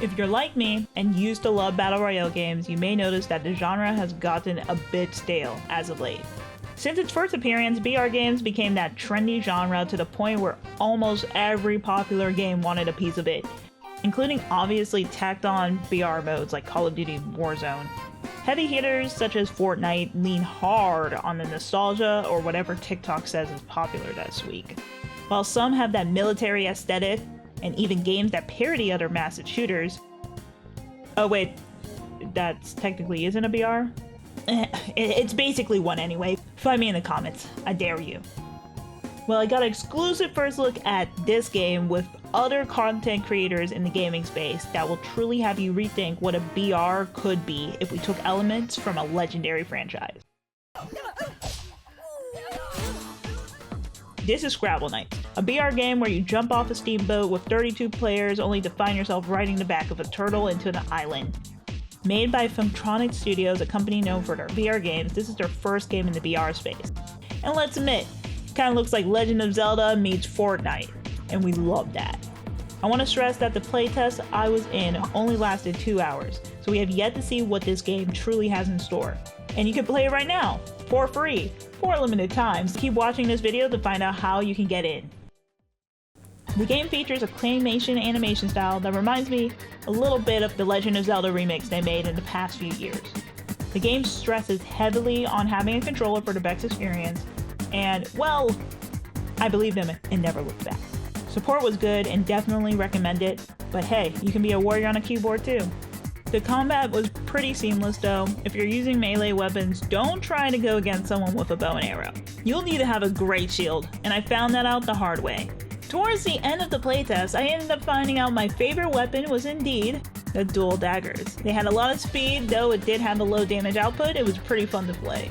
If you're like me and used to love Battle Royale games, you may notice that the genre has gotten a bit stale as of late. Since its first appearance, BR games became that trendy genre to the point where almost every popular game wanted a piece of it, including obviously tacked on BR modes like Call of Duty Warzone. Heavy hitters such as Fortnite lean hard on the nostalgia or whatever TikTok says is popular this week. While some have that military aesthetic, and even games that parody other massive shooters. Oh wait, that technically isn't a BR? It's basically one anyway. Find me in the comments, I dare you. Well, I got an exclusive first look at this game with other content creators in the gaming space that will truly have you rethink what a BR could be if we took elements from a legendary franchise. This is Scramble Knights, a BR game where you jump off a steamboat with 32 players only to find yourself riding the back of a turtle into an island. Made by Funktronic Studios, a company known for their VR games, this is their first game in the BR space. And let's admit, it kinda looks like Legend of Zelda meets Fortnite, and we love that. I want to stress that the playtest I was in only lasted 2 hours, so we have yet to see what this game truly has in store. And you can play it right now, for free, for a limited time. So keep watching this video to find out how you can get in. The game features a claymation animation style that reminds me a little bit of the Legend of Zelda remix they made in the past few years. The game stresses heavily on having a controller for the best experience, and well, I believe them and never looked back. Support was good and definitely recommend it, but hey, you can be a warrior on a keyboard too. The combat was pretty seamless though. If you're using melee weapons, don't try to go against someone with a bow and arrow. You'll need to have a great shield, and I found that out the hard way. Towards the end of the playtest, I ended up finding out my favorite weapon was indeed the dual daggers. They had a lot of speed, though it did have a low damage output. It was pretty fun to play.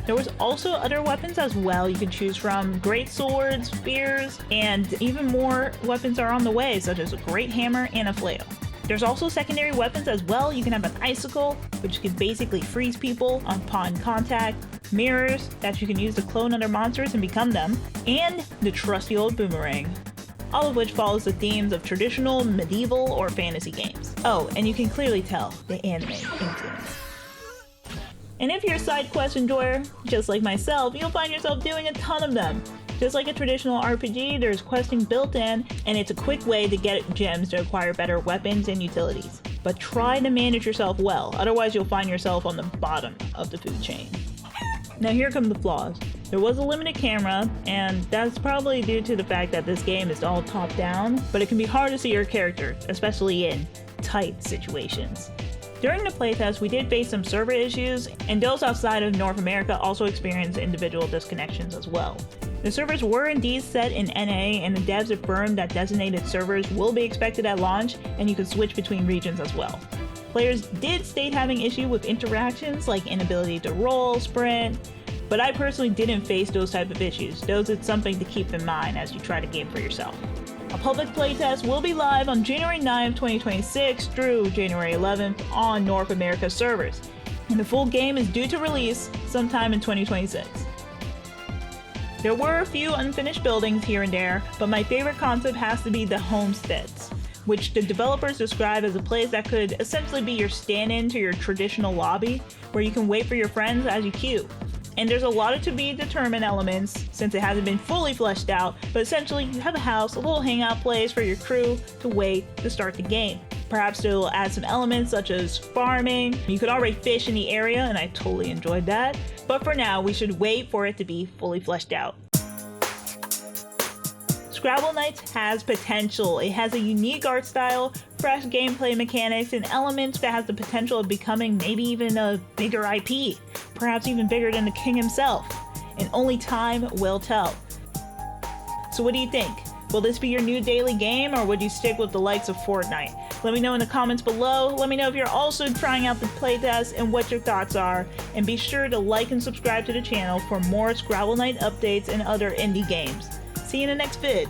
There was also other weapons as well you could choose from, great swords, spears, and even more weapons are on the way, such as a great hammer and a flail. There's also secondary weapons as well. You can have an icicle, which can basically freeze people upon contact, mirrors that you can use to clone other monsters and become them, and the trusty old boomerang. All of which follows the themes of traditional, medieval, or fantasy games. Oh, and you can clearly tell the anime influence. And if you're a side quest enjoyer, just like myself, you'll find yourself doing a ton of them. Just like a traditional RPG, there's questing built in, and it's a quick way to get gems to acquire better weapons and utilities. But try to manage yourself well, otherwise you'll find yourself on the bottom of the food chain. Now here come the flaws. There was a limited camera, and that's probably due to the fact that this game is all top down, but it can be hard to see your character, especially in tight situations. During the playtest, we did face some server issues, and those outside of North America also experienced individual disconnections as well. The servers were indeed set in NA, and the devs affirmed that designated servers will be expected at launch, and you can switch between regions as well. Players did state having issue with interactions like inability to roll, sprint, but I personally didn't face those type of issues. Those are something to keep in mind as you try to game for yourself. A public playtest will be live on January 9th, 2026 through January 11th on North America servers, and the full game is due to release sometime in 2026. There were a few unfinished buildings here and there, but my favorite concept has to be the homesteads, which the developers describe as a place that could essentially be your stand-in to your traditional lobby, where you can wait for your friends as you queue. And there's a lot of to be determined elements since it hasn't been fully fleshed out, but essentially you have a house, a little hangout place for your crew to wait to start the game. Perhaps they'll add some elements such as farming. You could already fish in the area, and I totally enjoyed that. But for now, we should wait for it to be fully fleshed out. Scramble Knights has potential. It has a unique art style, fresh gameplay mechanics, and elements that has the potential of becoming maybe even a bigger IP, perhaps even bigger than the king himself, and only time will tell. So what do you think? Will this be your new daily game, or would you stick with the likes of Fortnite? Let me know in the comments below. Let me know if you're also trying out the playtest and what your thoughts are, and be sure to like and subscribe to the channel for more Scramble Knight updates and other indie games. See you in the next vid.